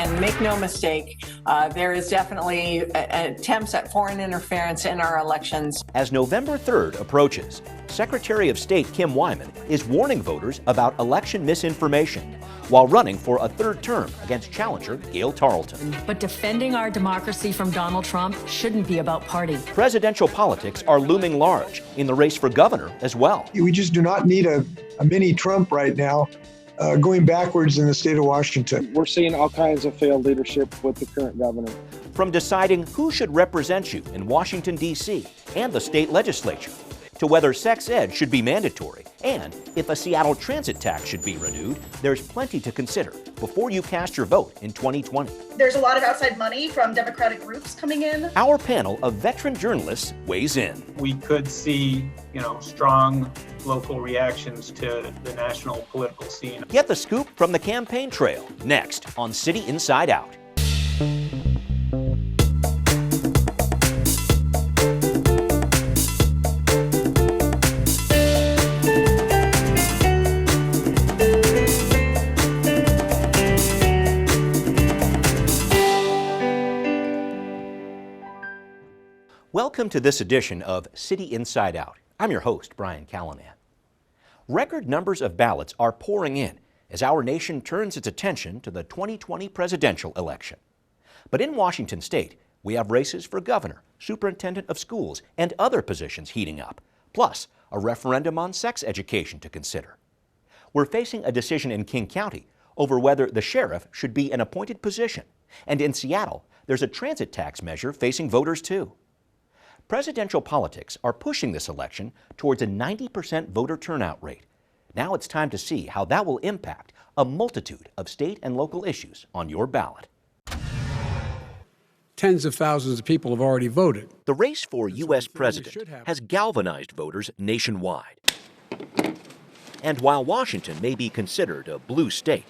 And make no mistake, there is definitely attempts at foreign interference in our elections. As November 3rd approaches, Secretary of State Kim Wyman is warning voters about election misinformation while running for a third term against challenger Gail Tarleton. But defending our democracy from Donald Trump shouldn't be about party. Presidential politics are looming large in the race for governor as well. We just do not need a mini Trump right now going backwards in the state of Washington. We're seeing all kinds of failed leadership with the current governor. From deciding who should represent you in Washington, D.C. and the state legislature, to whether sex ed should be mandatory, and if a Seattle transit tax should be renewed, there's plenty to consider before you cast your vote in 2020. There's a lot of outside money from Democratic groups coming in. Our panel of veteran journalists weighs in. We could see, strong local reactions to the national political scene. Get the scoop from the campaign trail next on City Inside Out. Welcome to this edition of City Inside Out. I'm your host, Brian Callanan. Record numbers of ballots are pouring in as our nation turns its attention to the 2020 presidential election. But in Washington state, we have races for governor, superintendent of schools, and other positions heating up, plus a referendum on sex education to consider. We're facing a decision in King County over whether the sheriff should be an appointed position. And in Seattle, there's a transit tax measure facing voters too. Presidential politics are pushing this election towards a 90% voter turnout rate. Now it's time to see how that will impact a multitude of state and local issues on your ballot. Tens of thousands of people have already voted. The race for U.S. president has galvanized voters nationwide. And while Washington may be considered a blue state,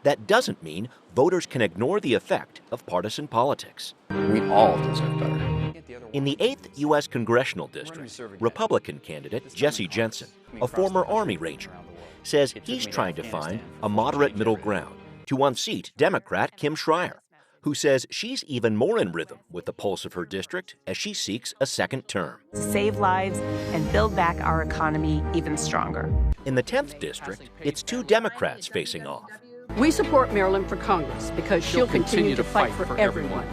that doesn't mean voters can ignore the effect of partisan politics. We all deserve better. In the 8th U.S. Congressional District, Republican candidate Jesse Jensen, a former Army Ranger, says he's trying to find a moderate middle ground to unseat Democrat Kim Schreier, who says she's even more in rhythm with the pulse of her district as she seeks a second term. Save lives and build back our economy even stronger. In the 10th District, it's two Democrats facing off. We support Marilyn for Congress because she'll continue to fight for everyone.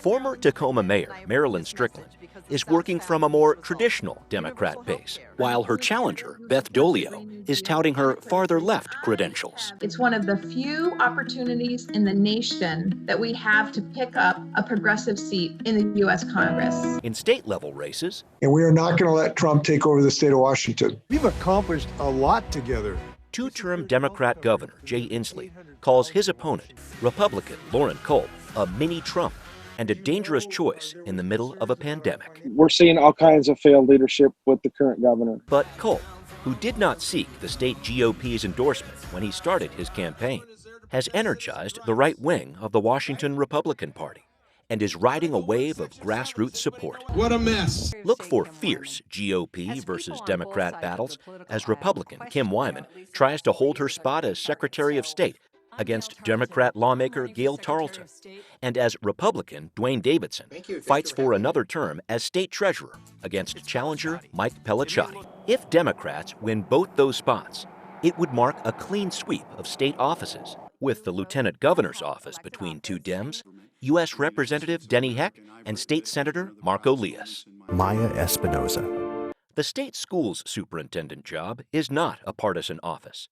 Former Tacoma Mayor Marilyn Strickland is working from a more traditional Democrat base, while her challenger, Beth Dolio, is touting her farther left credentials. It's one of the few opportunities in the nation that we have to pick up a progressive seat in the U.S. Congress. In state-level races, and we are not going to let Trump take over the state of Washington. We've accomplished a lot together. Two-term Democrat Governor Jay Inslee calls his opponent, Republican Lauren Culp, a mini-Trump and a dangerous choice in the middle of a pandemic. We're seeing all kinds of failed leadership with the current governor. But Culp, who did not seek the state GOP's endorsement when he started his campaign, has energized the right wing of the Washington Republican Party and is riding a wave of grassroots support. What a mess! Look for fierce GOP versus Democrat battles as Republican Kim Wyman tries to hold her spot as Secretary of State against Democrat lawmaker Gail Tarleton, and as Republican Dwayne Davidson fights for another term as state treasurer against challenger Mike Pelliciotti. If Democrats win both those spots, it would mark a clean sweep of state offices, with the lieutenant governor's office between two Dems, U.S. Representative Denny Heck and State Senator Marco Lias. Maya Espinoza. The state schools superintendent job is not a partisan office.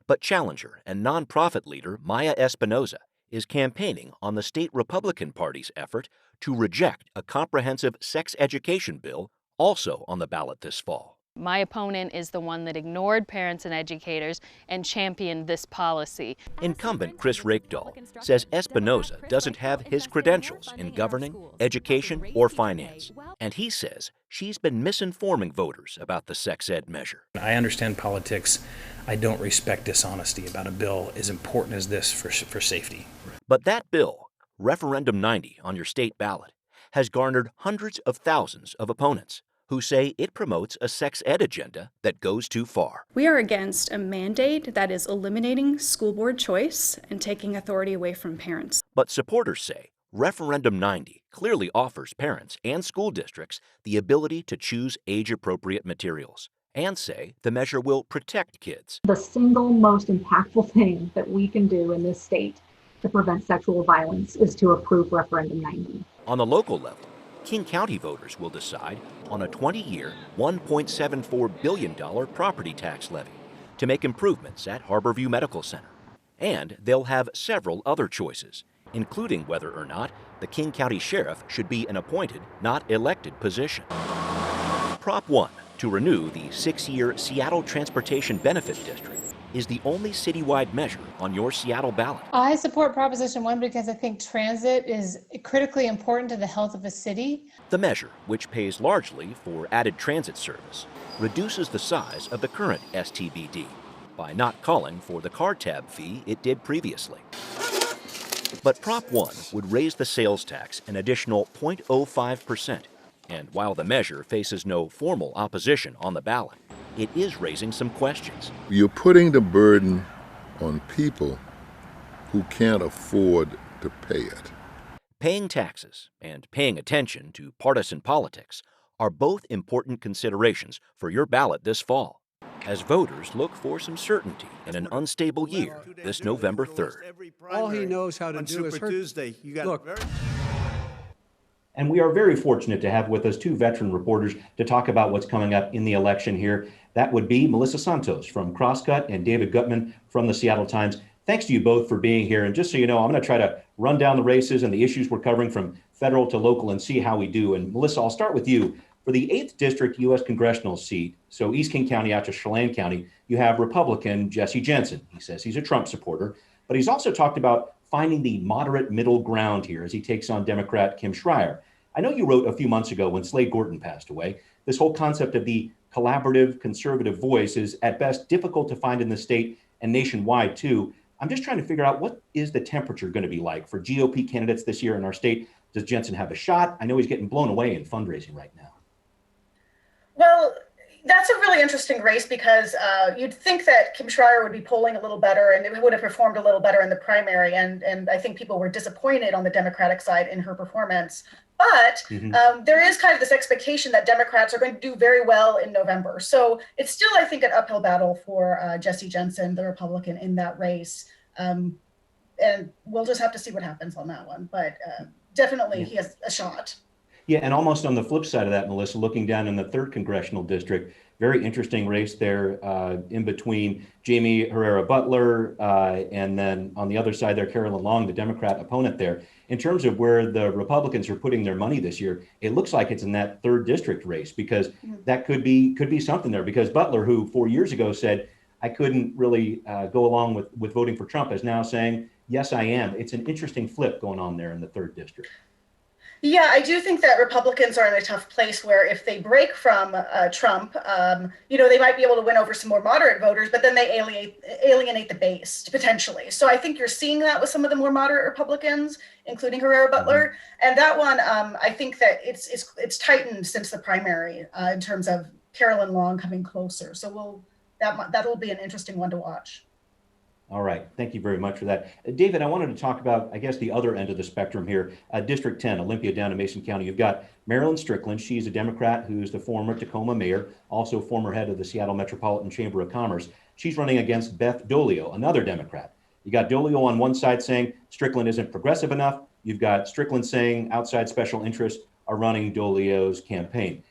But challenger and nonprofit leader Maya Espinoza is campaigning on the state Republican Party's effort to reject a comprehensive sex education bill also on the ballot this fall. My opponent is the one that ignored parents and educators and championed this policy. Incumbent Chris Rakedahl says Espinoza doesn't have his credentials in governing, education, or finance. And he says she's been misinforming voters about the sex ed measure. I understand politics. I don't respect dishonesty about a bill as important as this for safety. But that bill, Referendum 90 on your state ballot, has garnered hundreds of thousands of opponents who say it promotes a sex ed agenda that goes too far. We are against a mandate that is eliminating school board choice and taking authority away from parents. But supporters say Referendum 90 clearly offers parents and school districts the ability to choose age-appropriate materials, and say the measure will protect kids. The single most impactful thing that we can do in this state to prevent sexual violence is to approve Referendum 90. On the local level, King County voters will decide on a 20-year, $1.74 billion property tax levy to make improvements at Harborview Medical Center. And they'll have several other choices, including whether or not the King County Sheriff should be an appointed, not elected position. Prop 1, to renew the 6-year Seattle Transportation Benefit District, is the only citywide measure on your Seattle ballot. I support Proposition 1 because I think transit is critically important to the health of a city. The measure, which pays largely for added transit service, reduces the size of the current STBD by not calling for the car tab fee it did previously. But Prop 1 would raise the sales tax an additional 0.05%. And while the measure faces no formal opposition on the ballot, it is raising some questions. You're putting the burden on people who can't afford to pay it. Paying taxes and paying attention to partisan politics are both important considerations for your ballot this fall, as voters look for some certainty in an unstable year this November 3rd. All he knows how to do is hurt. Tuesday. You got Look. And we are very fortunate to have with us two veteran reporters to talk about what's coming up in the election here. That would be Melissa Santos from Crosscut and David Gutman from the Seattle Times. Thanks to you both for being here. And just so you know, I'm going to try to run down the races and the issues we're covering from federal to local and see how we do. And Melissa, I'll start with you. For the 8th District U.S. Congressional seat, so East King County out to Chelan County, you have Republican Jesse Jensen. He says he's a Trump supporter, but he's also talked about finding the moderate middle ground here as he takes on Democrat Kim Schreier. I know you wrote a few months ago when Slade Gorton passed away, this whole concept of the collaborative conservative voice is at best difficult to find in the state and nationwide too. I'm just trying to figure out, what is the temperature going to be like for GOP candidates this year in our state? Does Jensen have a shot? I know he's getting blown away in fundraising right now. Well, that's a really interesting race because you'd think that Kim Schreier would be polling a little better and it would have performed a little better in the primary. And I think people were disappointed on the Democratic side in her performance. But there is kind of this expectation that Democrats are going to do very well in November. So it's still, I think, an uphill battle for Jesse Jensen, the Republican, in that race. And we'll just have to see what happens on that one. But definitely he has a shot. Yeah, and almost on the flip side of that, Melissa, looking down in the 3rd Congressional District, very interesting race there in between Jamie Herrera Butler and then on the other side there, Carolyn Long, the Democrat opponent there. In terms of where the Republicans are putting their money this year, it looks like it's in that 3rd district race because that could be something there. Because Butler, who 4 years ago said, I couldn't really go along with voting for Trump, is now saying, yes, I am. It's an interesting flip going on there in the 3rd district. Yeah, I do think that Republicans are in a tough place where if they break from Trump, they might be able to win over some more moderate voters, but then they alienate the base potentially. So I think you're seeing that with some of the more moderate Republicans, including Herrera Butler. And that one, I think that it's tightened since the primary in terms of Carolyn Long coming closer. So that'll be an interesting one to watch. All right. Thank you very much for that. David, I wanted to talk about, I guess, the other end of the spectrum here. District 10, Olympia down in Mason County. You've got Marilyn Strickland. She's a Democrat who's the former Tacoma mayor, also former head of the Seattle Metropolitan Chamber of Commerce. She's running against Beth Dolio, another Democrat. You got Dolio on one side saying Strickland isn't progressive enough. You've got Strickland saying outside special interests are running Dolio's campaign.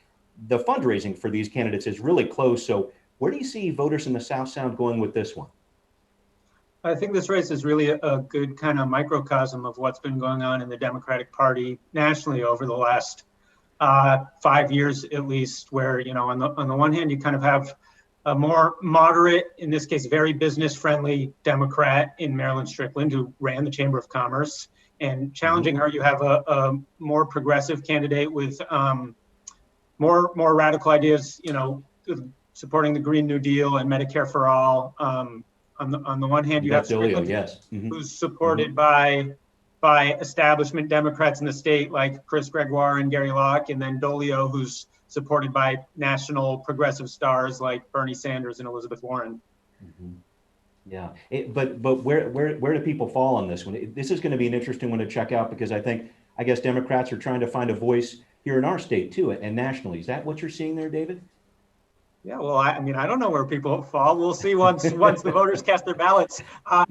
The fundraising for these candidates is really close. So where do you see voters in the South Sound going with this one? I think this race is really a good kind of microcosm of what's been going on in the Democratic Party nationally over the last 5 years, at least, where, on the one hand, you kind of have a more moderate, in this case, very business-friendly Democrat in Marilyn Strickland, who ran the Chamber of Commerce, and challenging her, you have a more progressive candidate with more radical ideas, supporting the Green New Deal and Medicare for all. On the one hand, you have Strickland, yes. who's supported by establishment Democrats in the state like Chris Gregoire and Gary Locke, and then Dolio, who's supported by national progressive stars like Bernie Sanders and Elizabeth Warren. Yeah, but where do people fall on this one? This is going to be an interesting one to check out because I guess Democrats are trying to find a voice here in our state too and nationally. Is that what you're seeing there, David? Yeah, well, I mean, I don't know where people fall. We'll see once the voters cast their ballots.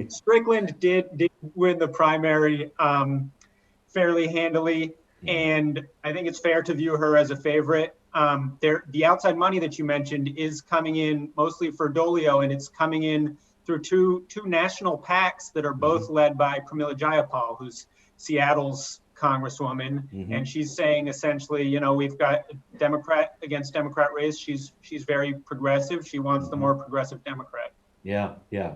Strickland did win the primary fairly handily, and I think it's fair to view her as a favorite. The outside money that you mentioned is coming in mostly for Dolio, and it's coming in through two national PACs that are both led by Pramila Jayapal, who's Seattle's congresswoman, and she's saying essentially, you know, we've got Democrat against Democrat race. She's very progressive. She wants the more progressive Democrat. Yeah,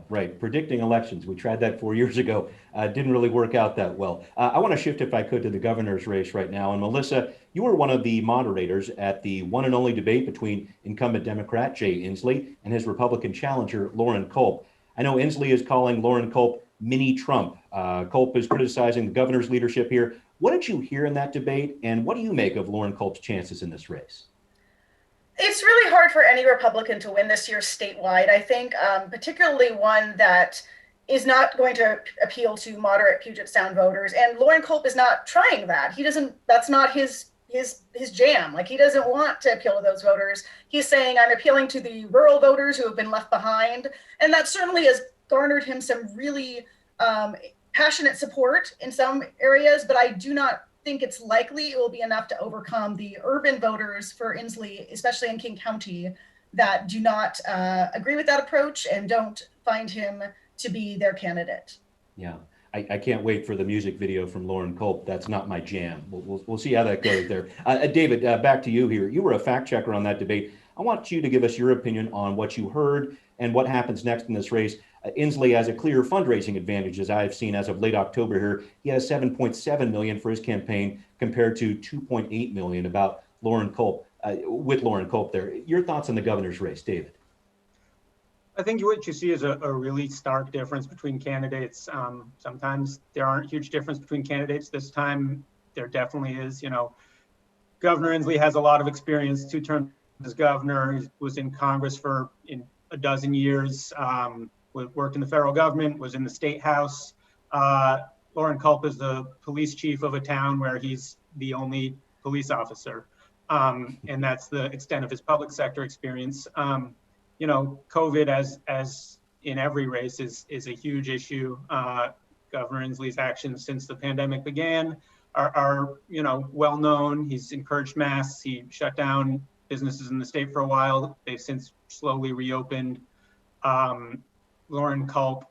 right. Predicting elections. We tried that 4 years ago. Didn't really work out that well. I want to shift, if I could, to the governor's race right now. And Melissa, you were one of the moderators at the one and only debate between incumbent Democrat Jay Inslee and his Republican challenger, Lauren Culp. I know Inslee is calling Lauren Culp mini Trump. Culp is criticizing the governor's leadership here. What did you hear in that debate, and what do you make of Lauren Culp's chances in this race? It's really hard for any Republican to win this year statewide, I think, particularly one that is not going to appeal to moderate Puget Sound voters. And Lauren Culp is not trying that. That's not his jam. Like, he doesn't want to appeal to those voters. He's saying, I'm appealing to the rural voters who have been left behind. And that certainly has garnered him some really passionate support in some areas, but I do not think it's likely it will be enough to overcome the urban voters for Inslee, especially in King County, that do not agree with that approach and don't find him to be their candidate. Yeah, I can't wait for the music video from Lauren Culp. That's not my jam. We'll see how that goes there. David, back to you here. You were a fact checker on that debate. I want you to give us your opinion on what you heard and what happens next in this race. Inslee has a clear fundraising advantage, as I've seen as of late October here. He has $7.7 million for his campaign compared to $2.8 million about Lauren Culp, with Lauren Culp there. Your thoughts on the governor's race, David? I think what you see is a really stark difference between candidates. Sometimes there aren't huge difference between candidates. This time there definitely is. You know, Governor Inslee has a lot of experience, 2 terms as governor. He was in Congress for a dozen years. Worked in the federal government, was in the state house. Lauren Culp is the police chief of a town where he's the only police officer. And that's the extent of his public sector experience. You know, COVID, as in every race, is a huge issue. Governor Inslee's actions since the pandemic began are you know, well known. He's encouraged masks. He shut down businesses in the state for a while. They've since slowly reopened. Lauren Culp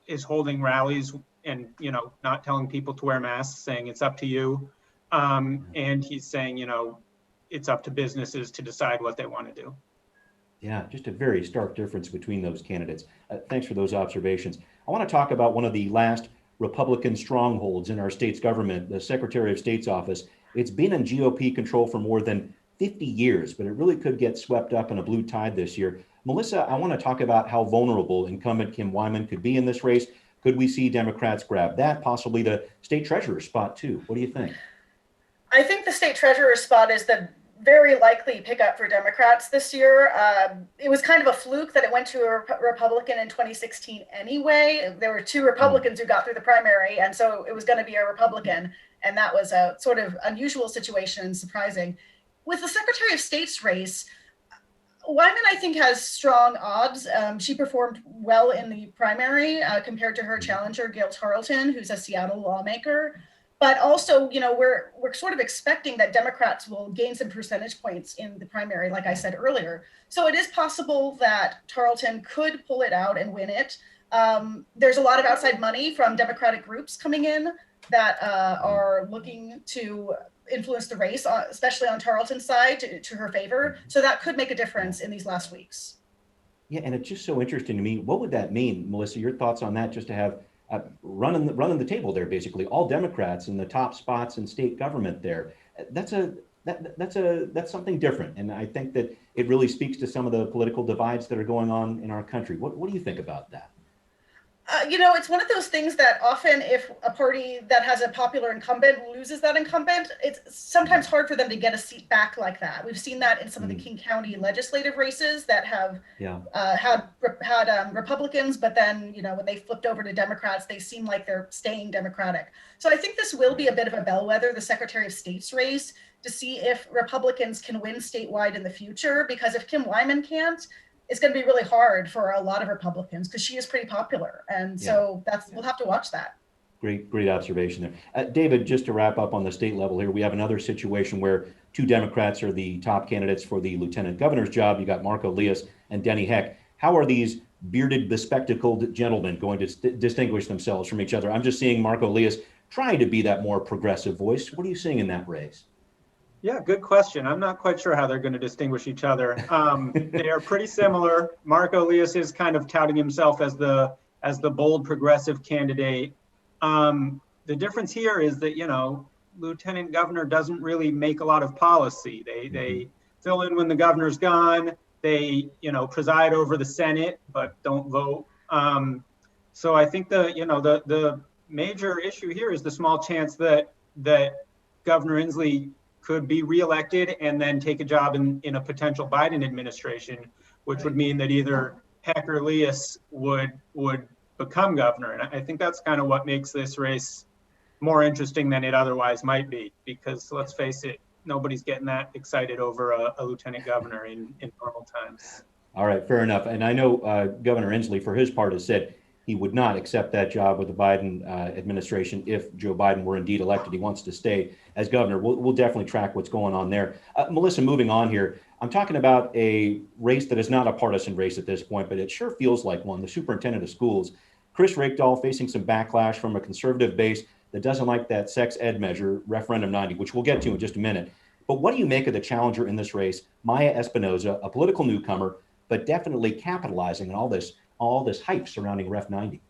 is holding rallies and, you know, not telling people to wear masks, saying it's up to you. And he's saying, you know, it's up to businesses to decide what they want to do. Yeah, just a very stark difference between those candidates. Thanks for those observations. I want to talk about one of the last Republican strongholds in our state's government, the Secretary of State's office. It's been in GOP control for more than 50 years, but it really could get swept up in a blue tide this year. Melissa, I want to talk about how vulnerable incumbent Kim Wyman could be in this race. Could we see Democrats grab that, possibly the state treasurer spot too? What do you think? I think the state treasurer spot is the very likely pickup for Democrats this year. It was kind of a fluke that it went to a Republican in 2016 anyway. There were 2 Republicans who got through the primary, and so it was going to be a Republican, and that was a sort of unusual situation and surprising. With the Secretary of State's race, Wyman, I think, has strong odds. She performed well in the primary compared to her challenger, Gail Tarleton, who's a Seattle lawmaker. But also, you know, we're sort of expecting that Democrats will gain some percentage points in the primary, like I said earlier. So it is possible that Tarleton could pull it out and win it. There's a lot of outside money from Democratic groups coming in that are looking to influence the race, especially on Tarleton's side, to her favor. So that could make a difference in these last weeks. Yeah, and it's just so interesting to me. What would that mean, Melissa? Your thoughts on that? Just to have running the table there, basically all Democrats in the top spots in state government there. That's something different, and I think that it really speaks to some of the political divides that are going on in our country. What do you think about that? It's one of those things that often if a party that has a popular incumbent loses that incumbent, it's sometimes hard for them to get a seat back like that. We've seen that in some of the King County legislative races that have had Republicans, but then, when they flipped over to Democrats, they seem like they're staying Democratic. So I think this will be a bit of a bellwether, the Secretary of State's race, to see if Republicans can win statewide in the future, because if Kim Wyman can't, it's going to be really hard for a lot of Republicans because she is pretty popular. And so we'll have to watch that. Great observation there. David, just to wrap up on the state level here, we have another situation where two Democrats are the top candidates for the lieutenant governor's job. You got Marco Elias and Denny Heck. How are these bearded, bespectacled gentlemen going to distinguish themselves from each other? I'm just seeing Marco Elias trying to be that more progressive voice. What are you seeing in that race? Yeah, good question. I'm not quite sure how they're going to distinguish each other. They are pretty similar. Marco Elias is kind of touting himself as the bold progressive candidate. The difference here is that, lieutenant governor doesn't really make a lot of policy. They fill in when the governor's gone. They, preside over the Senate, but don't vote. So I think the major issue here is the small chance that Governor Inslee could be reelected and then take a job in a potential Biden administration, which would mean that either Heck or Elias would become governor. And I think that's kind of what makes this race more interesting than it otherwise might be, because let's face it, nobody's getting that excited over a lieutenant governor in normal times. All right, fair enough. And I know Governor Inslee, for his part, has said he would not accept that job with the Biden administration if Joe Biden were indeed elected. He wants to stay as governor. We'll definitely track what's going on there. Melissa, moving on here, I'm talking about a race that is not a partisan race at this point, but it sure feels like one. The superintendent of schools, Chris Rakedahl, facing some backlash from a conservative base that doesn't like that sex ed measure, Referendum 90, which we'll get to in just a minute. But what do you make of the challenger in this race, Maya Espinoza, a political newcomer, but definitely capitalizing on all this hype surrounding Ref 90?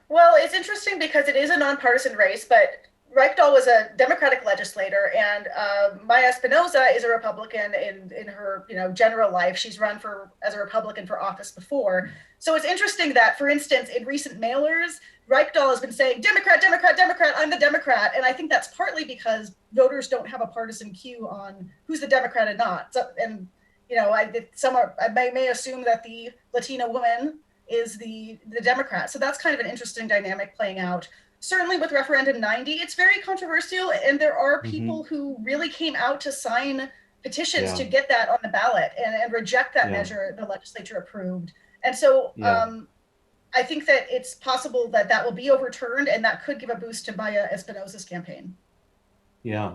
Well, it's interesting because it is a nonpartisan race, but Rakedahl was a Democratic legislator, and Maya Espinoza is a Republican in her general life. She's run as a Republican for office before. So it's interesting that, for instance, in recent mailers, Rakedahl has been saying, Democrat, Democrat, Democrat, I'm the Democrat. And I think that's partly because voters don't have a partisan cue on who's the Democrat and not. So, and I may assume that the Latina woman is the Democrat. So that's kind of an interesting dynamic playing out. Certainly with Referendum 90, it's very controversial, and there are people who really came out to sign petitions to get that on the ballot and reject that measure the legislature approved. And so I think that it's possible that will be overturned, and that could give a boost to Maya Espinoza's campaign. Yeah,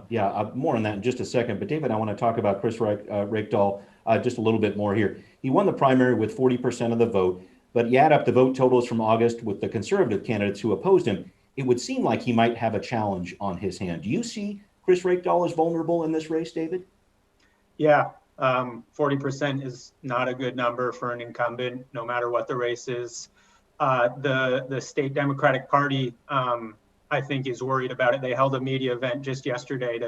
more on that in just a second. But David, I want to talk about Chris Rakedahl just a little bit more here. He won the primary with 40% of the vote, but you add up the vote totals from August with the conservative candidates who opposed him, it would seem like he might have a challenge on his hand. Do you see Chris Rakedahl as vulnerable in this race, David? Yeah, 40% is not a good number for an incumbent, no matter what the race is. The state Democratic Party, I think, is worried about it. They held a media event just yesterday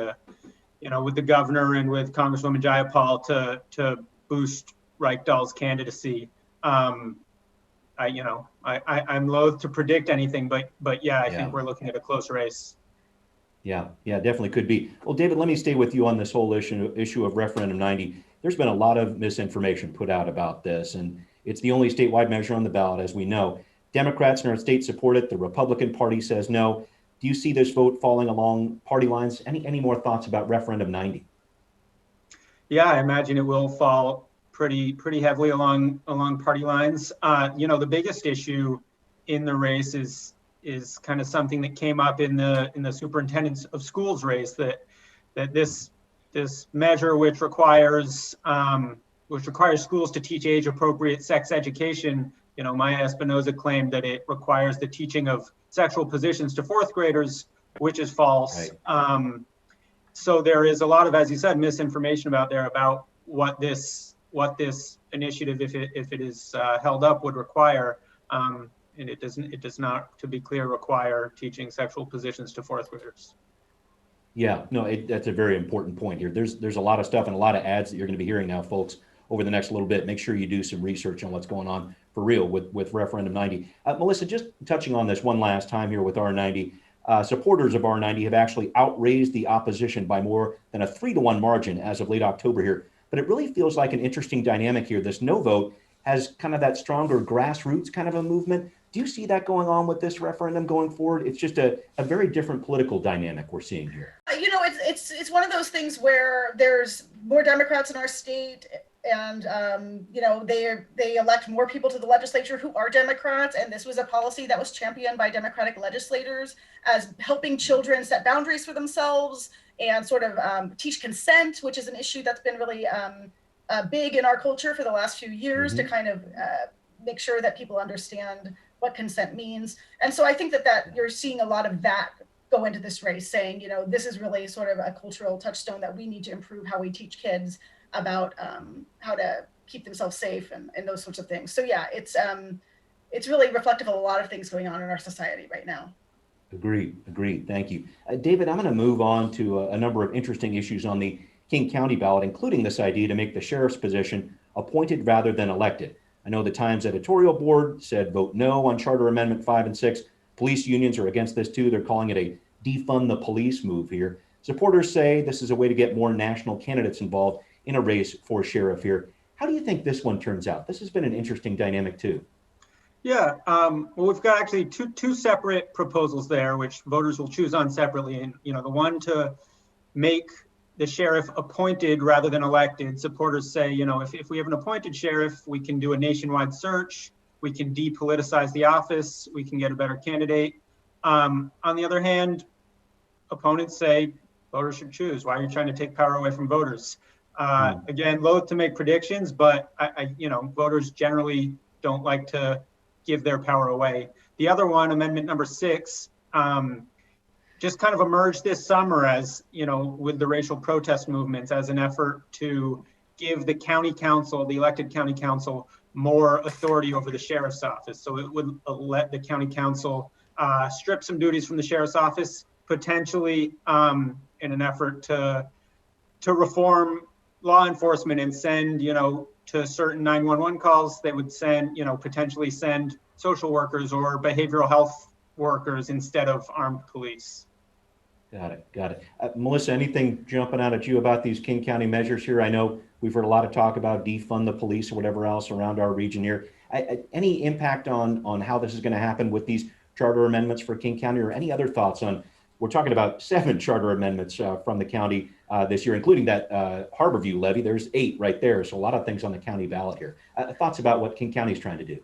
with the governor and with Congresswoman Jayapal to boost Rakedahl's candidacy. I'm loath to predict anything, but I think we're looking at a close race. Yeah, definitely could be. Well, David, let me stay with you on this whole issue of Referendum 90. There's been a lot of misinformation put out about this, and it's the only statewide measure on the ballot, as we know. Democrats in our state support it. The Republican Party says no. Do you see this vote falling along party lines? Any more thoughts about Referendum 90? Yeah, I imagine it will fall pretty heavily along party lines. The biggest issue in the race is kind of something that came up in the superintendents of schools race, that this measure, which requires schools to teach age appropriate sex education. Maya Espinoza claimed that it requires the teaching of sexual positions to fourth graders, which is false. Right. So there is a lot of, as you said, misinformation about what this initiative, if it is held up, would require. And it does not, to be clear, require teaching sexual positions to fourth graders. Yeah, no, that's a very important point here. There's a lot of stuff and a lot of ads that you're going to be hearing now, folks, over the next little bit. Make sure you do some research on what's going on for real with Referendum 90. Melissa, just touching on this one last time here with R90, supporters of R90 have actually outraised the opposition by more than a 3-to-1 margin as of late October here. But it really feels like an interesting dynamic here. This no vote has kind of that stronger grassroots kind of a movement. Do you see that going on with this referendum going forward? It's just a very different political dynamic we're seeing here. You know, it's one of those things where there's more Democrats in our state, and you know, they elect more people to the legislature who are Democrats, and this was a policy that was championed by Democratic legislators as helping children set boundaries for themselves and sort of teach consent, which is an issue that's been really big in our culture for the last few years, to kind of make sure that people understand what consent means. And so I think that you're seeing a lot of that go into this race, saying, you know, this is really sort of a cultural touchstone that we need to improve how we teach kids about how to keep themselves safe and those sorts of things. So yeah, it's really reflective of a lot of things going on in our society right now. Agreed. Thank you. David, I'm going to move on to a number of interesting issues on the King County ballot, including this idea to make the sheriff's position appointed rather than elected. I know the Times editorial board said vote no on Charter Amendment 5 and 6. Police unions are against this too. They're calling it a defund the police move here. Supporters say this is a way to get more national candidates involved in a race for sheriff here. How do you think this one turns out? This has been an interesting dynamic too. Yeah, well, we've got actually two separate proposals there, which voters will choose on separately. And, you know, the one to make the sheriff appointed rather than elected, supporters say, you know, if we have an appointed sheriff, we can do a nationwide search, we can depoliticize the office, we can get a better candidate. On the other hand, opponents say voters should choose. Why are you trying to take power away from voters? Again, loath to make predictions, but you know, voters generally don't like to give their power away. The other one, Amendment number 6, just kind of emerged this summer as, you know, with the racial protest movements, as an effort to give the county council, the elected county council, more authority over the sheriff's office. So it would let the county council strip some duties from the sheriff's office, potentially in an effort to reform law enforcement and send, you know, to certain 911 calls, they would send, you know, potentially send social workers or behavioral health workers instead of armed police. Got it. Melissa, anything jumping out at you about these King County measures here? I know we've heard a lot of talk about defund the police or whatever else around our region here. Any impact on how this is going to happen with these charter amendments for King County, or any other thoughts on, we're talking about 7 charter amendments from the county this year, including that Harborview levy. There's 8 right there. So a lot of things on the county ballot here. Thoughts about what King County is trying to do?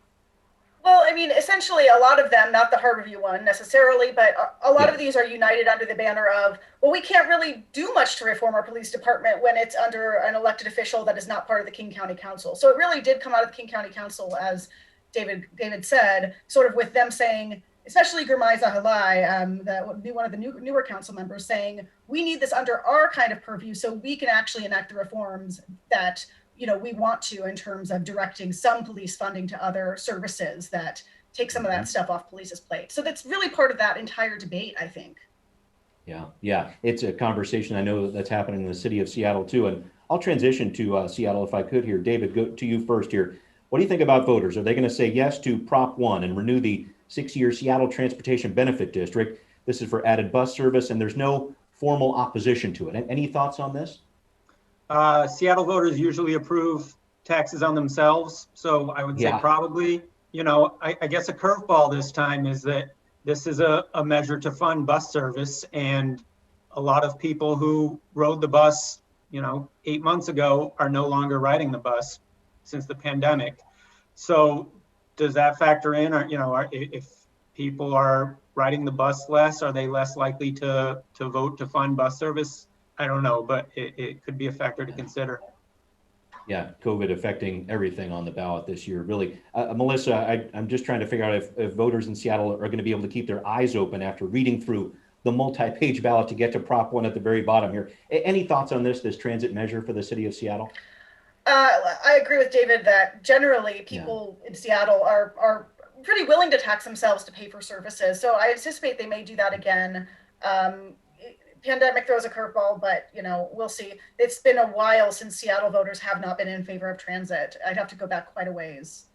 Well, I mean, essentially a lot of them, not the Harborview one necessarily, but a lot of these are united under the banner of, well, we can't really do much to reform our police department when it's under an elected official that is not part of the King County Council. So it really did come out of the King County Council, as David said, sort of with them saying, especially Gurmai Zahalai, one of the newer council members, saying, we need this under our kind of purview so we can actually enact the reforms that, you know, we want to, in terms of directing some police funding to other services that take some of that stuff off police's plate. So that's really part of that entire debate, I think. Yeah. It's a conversation I know that's happening in the city of Seattle too. And I'll transition to Seattle if I could here. David, go to you first here. What do you think about voters? Are they going to say yes to Prop 1 and renew the 6-year Seattle Transportation Benefit District? This is for added bus service, and there's no formal opposition to it. Any thoughts on this? Seattle voters usually approve taxes on themselves. So I would say probably, you know, I guess a curveball this time is that this is a measure to fund bus service. And a lot of people who rode the bus, you know, 8 months ago are no longer riding the bus since the pandemic. So does that factor in? Or, you know, if people are riding the bus less, are they less likely to vote to fund bus service? I don't know, but it could be a factor to consider. Yeah, COVID affecting everything on the ballot this year, really. Melissa, I'm just trying to figure out if voters in Seattle are going to be able to keep their eyes open after reading through the multi-page ballot to get to Prop 1 at the very bottom here. Any thoughts on this transit measure for the city of Seattle? I agree with David that generally people in Seattle are pretty willing to tax themselves to pay for services. So I anticipate they may do that again. pandemic throws a curveball, but we'll see. It's been a while since Seattle voters have not been in favor of transit. I'd have to go back quite a ways.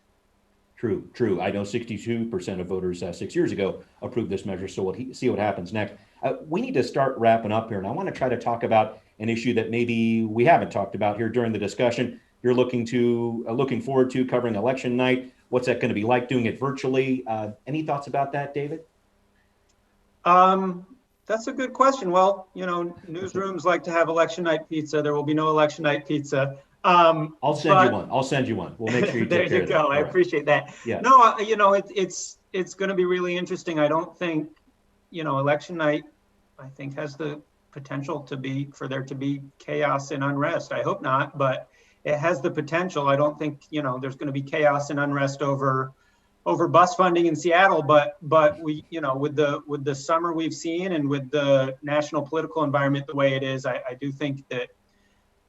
True. I know 62% of voters 6 years ago approved this measure, so we'll see what happens next. We need to start wrapping up here, and I want to try to talk about an issue that maybe we haven't talked about here during the discussion. You're looking forward to covering election night. What's that going to be like, doing it virtually? Any thoughts about that, David? That's a good question. Well, newsrooms like to have election night pizza. There will be no election night pizza. I'll send you one. We'll make sure you take care of that. There you go. I appreciate that. Yeah. No, it's going to be really interesting. I don't think, election night, I think, has the potential for there to be chaos and unrest. I hope not, but it has the potential. I don't think, there's going to be chaos and unrest over bus funding in Seattle, but we, with the summer we've seen and with the national political environment the way it is, I do think that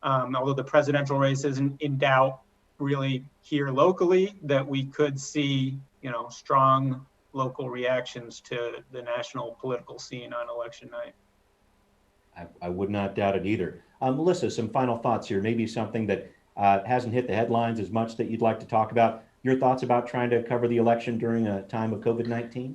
although the presidential race isn't in doubt really here locally, that we could see, strong local reactions to the national political scene on election night. I would not doubt it either. Melissa, some final thoughts here, maybe something that hasn't hit the headlines as much that you'd like to talk about. Your thoughts about trying to cover the election during a time of COVID-19?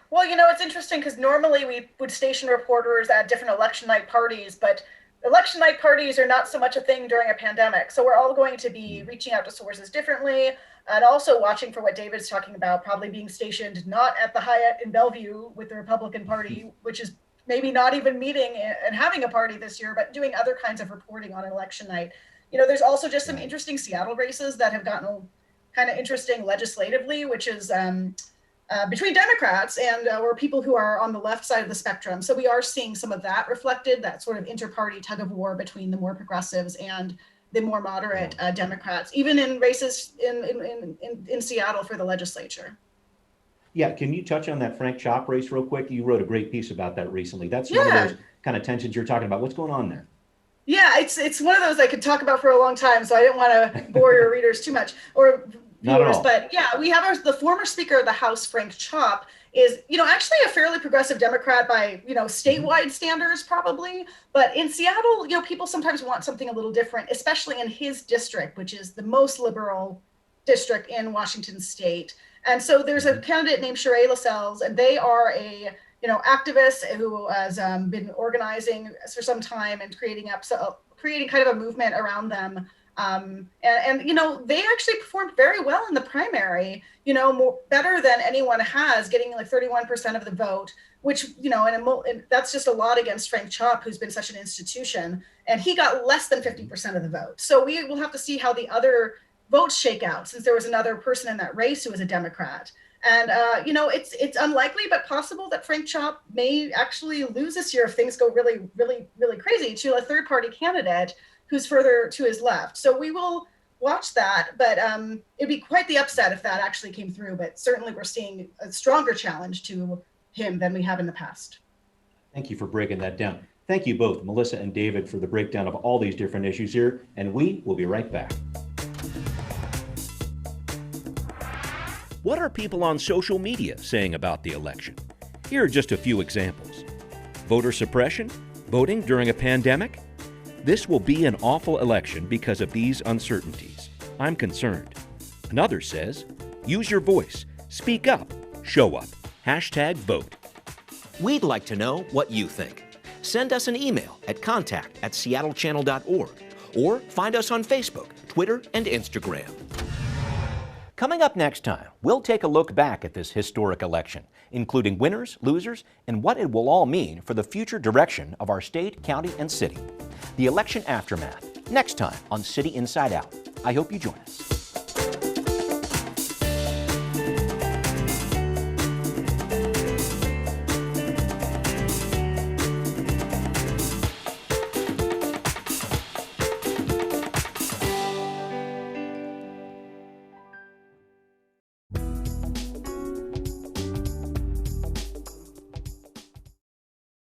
Well, it's interesting because normally we would station reporters at different election night parties, but election night parties are not so much a thing during a pandemic. So we're all going to be reaching out to sources differently and also watching for what David's talking about, probably being stationed not at the Hyatt in Bellevue with the Republican Party, which is maybe not even meeting and having a party this year, but doing other kinds of reporting on election night. There's also just some interesting Seattle races that have gotten kind of interesting legislatively, which is between Democrats and or people who are on the left side of the spectrum. So we are seeing some of that reflected, that sort of inter-party tug of war between the more progressives and the more moderate Democrats, even in races in Seattle for the legislature. Yeah, can you touch on that Frank Chop race real quick? You wrote a great piece about that recently. That's one of those kind of tensions you're talking about. What's going on there? Yeah, it's one of those I could talk about for a long time, so I didn't want to bore your readers too much or viewers. But yeah, we have the former Speaker of the House, Frank Chop, is actually a fairly progressive Democrat by statewide standards probably, but in Seattle, people sometimes want something a little different, especially in his district, which is the most liberal district in Washington State. And so there's a candidate named Sheree Lascelles, and they are a activist who has been organizing for some time and creating kind of a movement around them. And they actually performed very well in the primary, better than anyone has, getting like 31% of the vote, which, and that's just a lot against Frank Chop, who's been such an institution, and he got less than 50% of the vote. So we will have to see how the other votes shake out, since there was another person in that race who was a Democrat. And, it's unlikely, but possible that Frank Chop may actually lose this year if things go really, really, really crazy to a third party candidate who's further to his left. So we will watch that, but it'd be quite the upset if that actually came through. But certainly we're seeing a stronger challenge to him than we have in the past. Thank you for breaking that down. Thank you both, Melissa and David, for the breakdown of all these different issues here, and we will be right back. What are people on social media saying about the election? Here are just a few examples. Voter suppression? Voting during a pandemic? This will be an awful election because of these uncertainties. I'm concerned. Another says, use your voice, speak up, show up, #vote. We'd like to know what you think. Send us an email at contact@seattlechannel.org or find us on Facebook, Twitter, and Instagram. Coming up next time, we'll take a look back at this historic election, including winners, losers, and what it will all mean for the future direction of our state, county, and city. The election aftermath, next time on City Inside Out. I hope you join us.